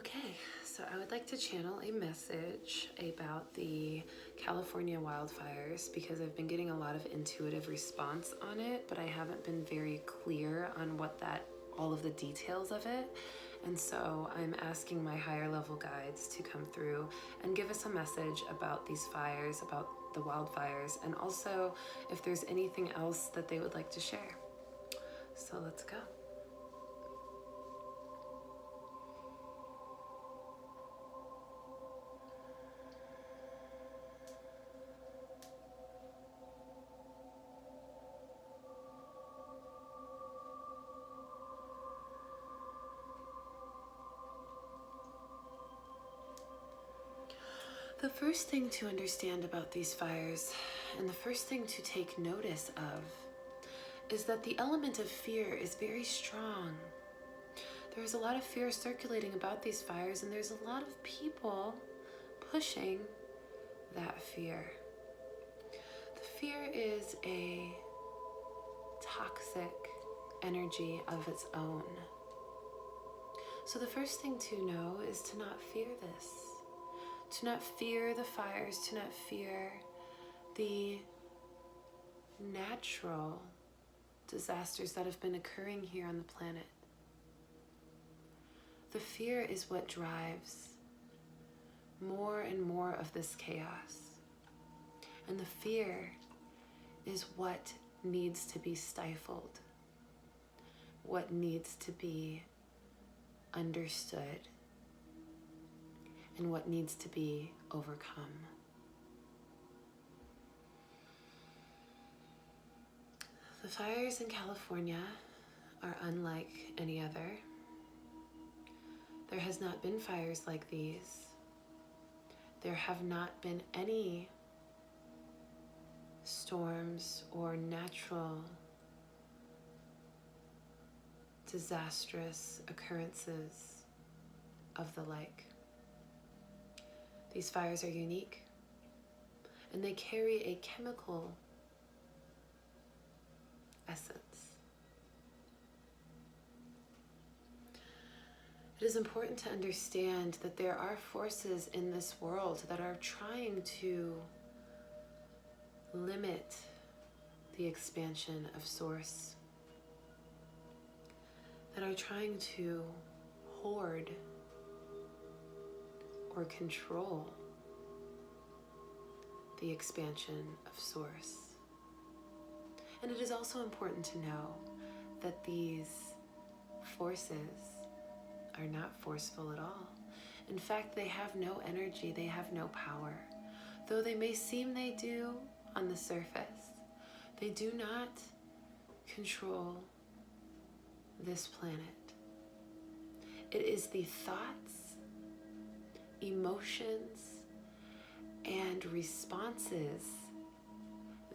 Okay, so I would like to channel a message about the California wildfires because I've been getting a lot of intuitive response on it, but I haven't been very clear on all of the details of it. And so I'm asking my higher level guides to come through and give us a message about these fires, about the wildfires, and also if there's anything else that they would like to share. So let's go. The first thing to understand about these fires, and the first thing to take notice of, is that the element of fear is very strong. There's a lot of fear circulating about these fires, and there's a lot of people pushing that fear. The fear is a toxic energy of its own. So the first thing to know is to not fear this. To not fear the fires, to not fear the natural disasters that have been occurring here on the planet. The fear is what drives more and more of this chaos. And the fear is what needs to be stifled, what needs to be understood, and what needs to be overcome. The fires in California are unlike any other. There has not been fires like these. There have not been any storms or natural disastrous occurrences of the like. These fires are unique, and they carry a chemical essence. It is important to understand that there are forces in this world that are trying to limit the expansion of Source, that are trying to hoard or control the expansion of Source. And it is also important to know that these forces are not forceful at all. In fact, they have no energy, they have no power. Though they may seem they do on the surface, they do not control this planet. It is the thoughts, emotions, and responses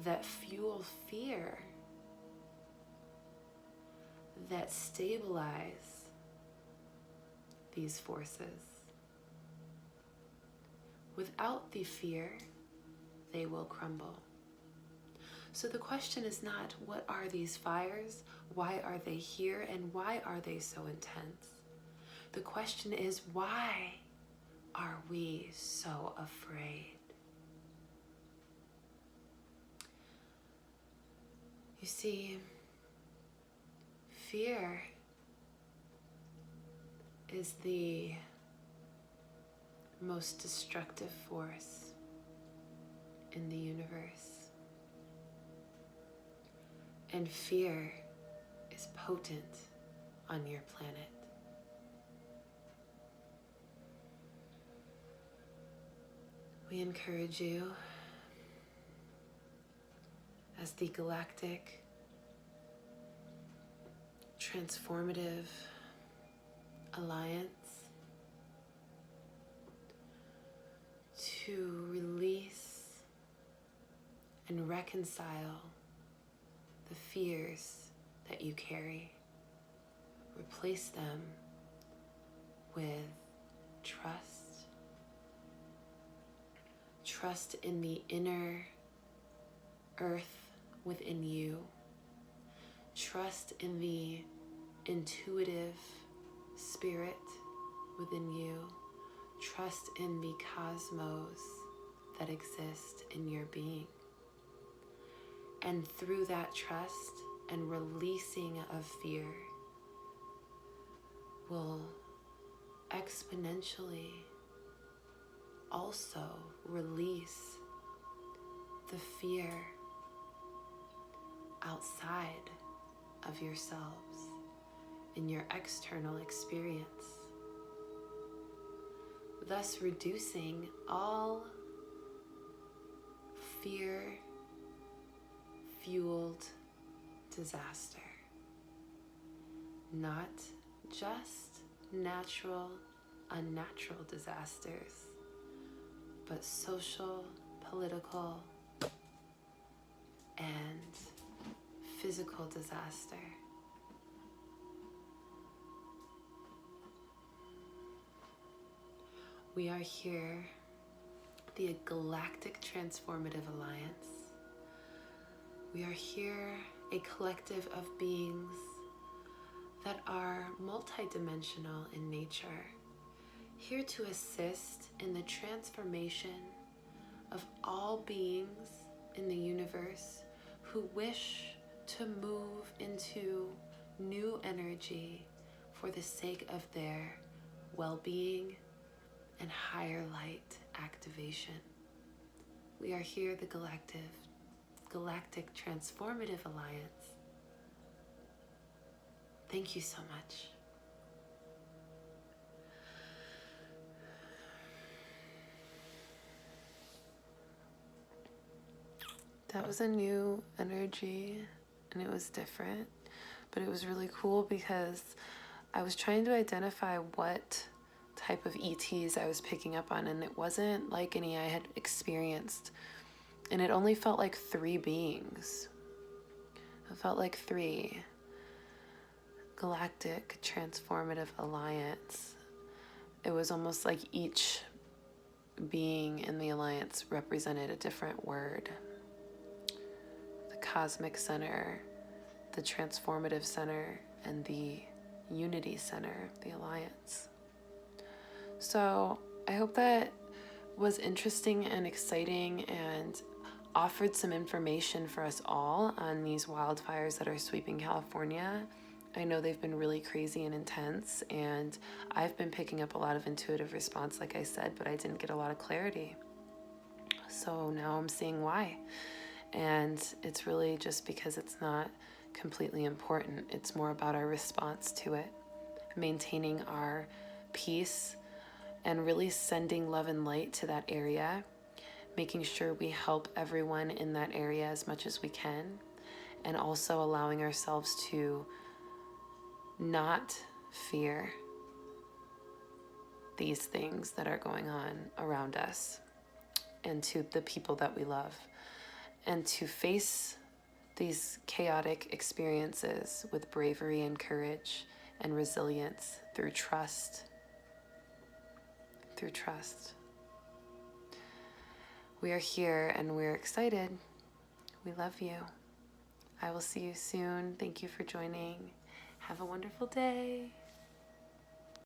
that fuel fear, that stabilize these forces. Without the fear, they will crumble. So the question is not, what are these fires? Why are they here? And why are they so intense? The question is, why are we so afraid? You see, fear is the most destructive force in the universe. And fear is potent on your planet. We encourage you, as the Galactic, Transformative Alliance, to release and reconcile the fears that you carry. Replace them with trust. Trust in the inner earth within you. Trust in the intuitive spirit within you. Trust in the cosmos that exist in your being. And through that trust and releasing of fear will exponentially also release the fear outside of yourselves in your external experience, thus reducing all fear-fueled disaster, not just natural, unnatural disasters, but social, political, and physical disaster. We are here, the Galactic Transformative Alliance. We are here, a collective of beings that are multidimensional in nature, here to assist in the transformation of all beings in the universe who wish to move into new energy for the sake of their well-being and higher light activation. We are here, the Galactic Transformative Alliance. Thank you so much. That was a new energy and it was different, but it was really cool because I was trying to identify what type of ETs I was picking up on, and it wasn't like any I had experienced, and it only felt like 3 beings. It felt like 3. Galactic Transformative Alliance. It was almost like each being in the alliance represented a different word. The Cosmic Center, the Transformative Center, and the Unity Center, the Alliance. So I hope that was interesting and exciting and offered some information for us all on these wildfires that are sweeping California. I know they've been really crazy and intense, and I've been picking up a lot of intuitive response, like I said, but I didn't get a lot of clarity. So now I'm seeing why. And it's really just because it's not completely important. It's more about our response to it, maintaining our peace, and really sending love and light to that area, making sure we help everyone in that area as much as we can, and also allowing ourselves to not fear these things that are going on around us and to the people that we love, and to face these chaotic experiences with bravery and courage and resilience through trust. Through trust. We are here and we're excited. We love you. I will see you soon. Thank you for joining. Have a wonderful day.